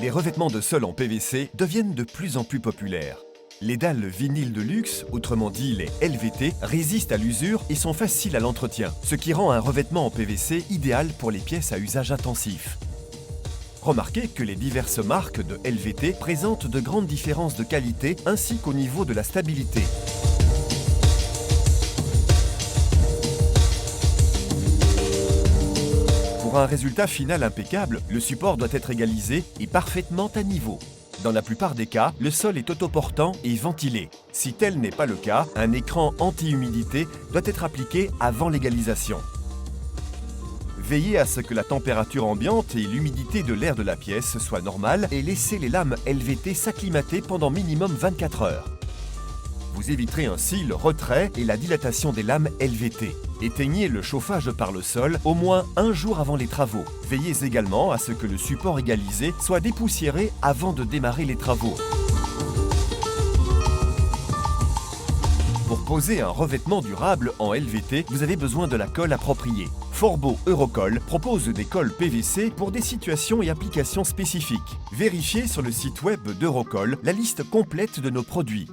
Les revêtements de sol en PVC deviennent de plus en plus populaires. Les dalles vinyle de luxe, autrement dit les LVT, résistent à l'usure et sont faciles à l'entretien, ce qui rend un revêtement en PVC idéal pour les pièces à usage intensif. Remarquez que les diverses marques de LVT présentent de grandes différences de qualité ainsi qu'au niveau de la stabilité. Pour un résultat final impeccable, le support doit être égalisé et parfaitement à niveau. Dans la plupart des cas, le sol est autoportant et ventilé. Si tel n'est pas le cas, un écran anti-humidité doit être appliqué avant l'égalisation. Veillez à ce que la température ambiante et l'humidité de l'air de la pièce soient normales et laissez les lames LVT s'acclimater pendant minimum 24 heures. Vous éviterez ainsi le retrait et la dilatation des lames LVT. Éteignez le chauffage par le sol au moins un jour avant les travaux. Veillez également à ce que le support égalisé soit dépoussiéré avant de démarrer les travaux. Pour poser un revêtement durable en LVT, vous avez besoin de la colle appropriée. Forbo Eurocolle propose des colles PVC pour des situations et applications spécifiques. Vérifiez sur le site web d'Eurocolle la liste complète de nos produits.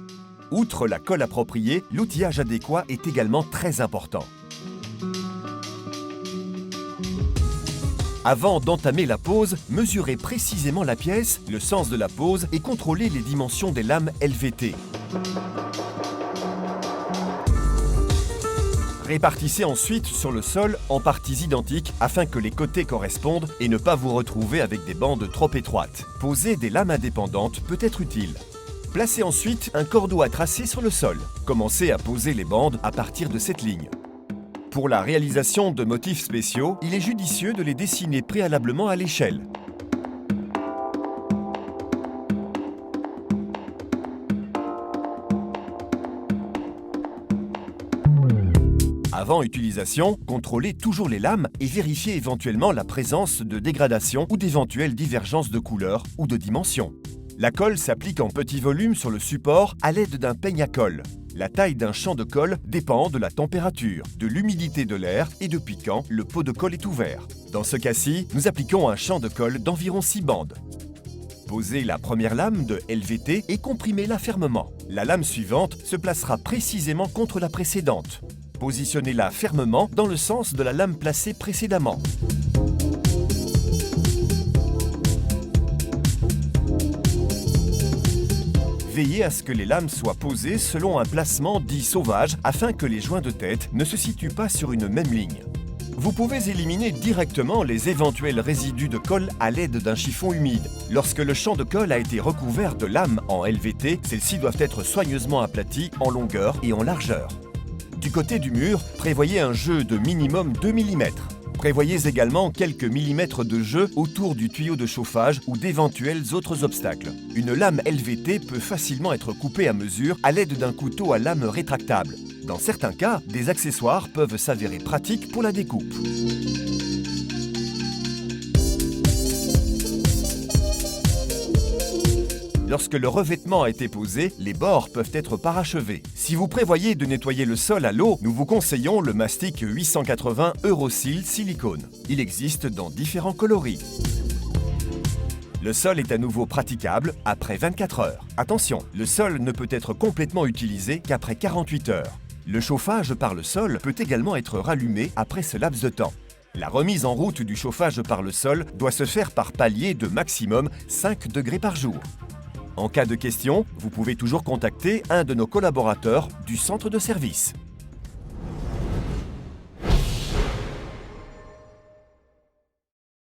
Outre la colle appropriée, l'outillage adéquat est également très important. Avant d'entamer la pose, mesurez précisément la pièce, le sens de la pose et contrôlez les dimensions des lames LVT. Répartissez ensuite sur le sol en parties identiques afin que les côtés correspondent et ne pas vous retrouver avec des bandes trop étroites. Poser des lames indépendantes peut être utile. Placez ensuite un cordeau à tracer sur le sol. Commencez à poser les bandes à partir de cette ligne. Pour la réalisation de motifs spéciaux, il est judicieux de les dessiner préalablement à l'échelle. Avant utilisation, contrôlez toujours les lames et vérifiez éventuellement la présence de dégradation ou d'éventuelles divergences de couleur ou de dimension. La colle s'applique en petit volume sur le support à l'aide d'un peigne à colle. La taille d'un champ de colle dépend de la température, de l'humidité de l'air et depuis quand le pot de colle est ouvert. Dans ce cas-ci, nous appliquons un champ de colle d'environ 6 bandes. Posez la première lame de LVT et comprimez-la fermement. La lame suivante se placera précisément contre la précédente. Positionnez-la fermement dans le sens de la lame placée précédemment. Veillez à ce que les lames soient posées selon un placement dit sauvage afin que les joints de tête ne se situent pas sur une même ligne. Vous pouvez éliminer directement les éventuels résidus de colle à l'aide d'un chiffon humide. Lorsque le champ de colle a été recouvert de lames en LVT, celles-ci doivent être soigneusement aplaties en longueur et en largeur. Du côté du mur, prévoyez un jeu de minimum 2 mm. Prévoyez également quelques millimètres de jeu autour du tuyau de chauffage ou d'éventuels autres obstacles. Une lame LVT peut facilement être coupée à mesure à l'aide d'un couteau à lame rétractable. Dans certains cas, des accessoires peuvent s'avérer pratiques pour la découpe. Lorsque le revêtement a été posé, les bords peuvent être parachevés. Si vous prévoyez de nettoyer le sol à l'eau, nous vous conseillons le mastic 880 Euroseal Silicone. Il existe dans différents coloris. Le sol est à nouveau praticable après 24 heures. Attention, le sol ne peut être complètement utilisé qu'après 48 heures. Le chauffage par le sol peut également être rallumé après ce laps de temps. La remise en route du chauffage par le sol doit se faire par palier de maximum 5 degrés par jour. En cas de question, vous pouvez toujours contacter un de nos collaborateurs du centre de service.